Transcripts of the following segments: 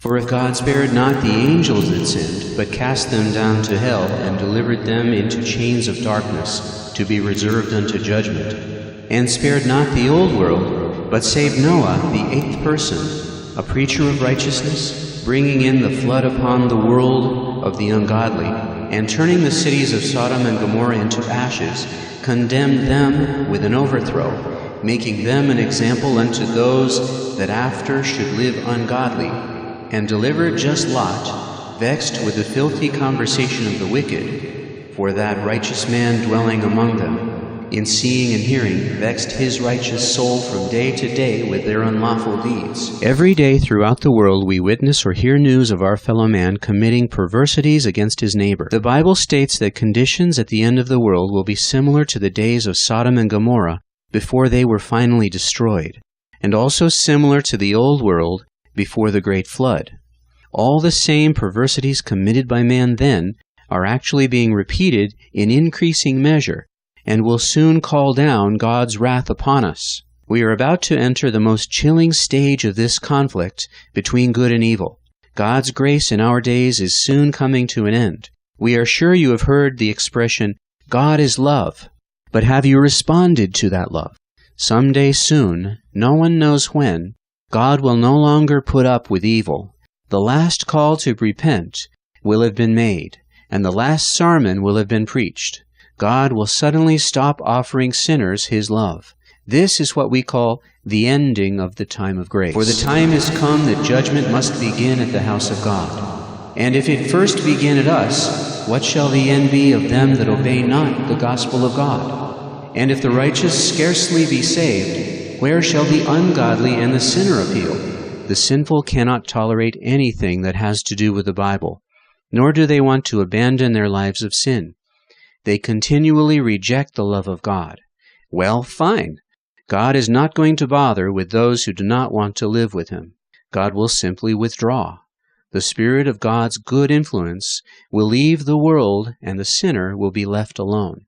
For if God spared not the angels that sinned, but cast them down to hell, and delivered them into chains of darkness, to be reserved unto judgment, and spared not the old world, but saved Noah, the eighth person, a preacher of righteousness, bringing in the flood upon the world of the ungodly, and turning the cities of Sodom and Gomorrah into ashes, condemned them with an overthrow, making them an example unto those that after should live ungodly, and delivered just Lot, vexed with the filthy conversation of the wicked, for that righteous man dwelling among them, in seeing and hearing, vexed his righteous soul from day to day with their unlawful deeds. Every day throughout the world we witness or hear news of our fellow man committing perversities against his neighbor. The Bible states that conditions at the end of the world will be similar to the days of Sodom and Gomorrah before they were finally destroyed, and also similar to the old world before the great flood. All the same perversities committed by man then are actually being repeated in increasing measure, and will soon call down God's wrath upon us. We are about to enter the most chilling stage of this conflict between good and evil. God's grace in our days is soon coming to an end. We are sure you have heard the expression, God is love. But have you responded to that love? Someday soon, no one knows when, God will no longer put up with evil. The last call to repent will have been made, and the last sermon will have been preached. God will suddenly stop offering sinners His love. This is what we call the ending of the time of grace. For the time is come that judgment must begin at the house of God. And if it first begin at us, what shall the end be of them that obey not the gospel of God? And if the righteous scarcely be saved, where shall the ungodly and the sinner appeal? The sinful cannot tolerate anything that has to do with the Bible, nor do they want to abandon their lives of sin. They continually reject the love of God. Well, fine. God is not going to bother with those who do not want to live with Him. God will simply withdraw. The Spirit of God's good influence will leave the world, and the sinner will be left alone.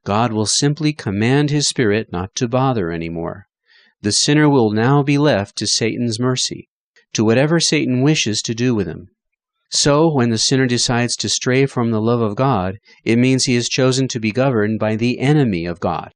God will simply command His Spirit not to bother anymore. The sinner will now be left to Satan's mercy, to whatever Satan wishes to do with him. So, when the sinner decides to stray from the love of God, it means he has chosen to be governed by the enemy of God.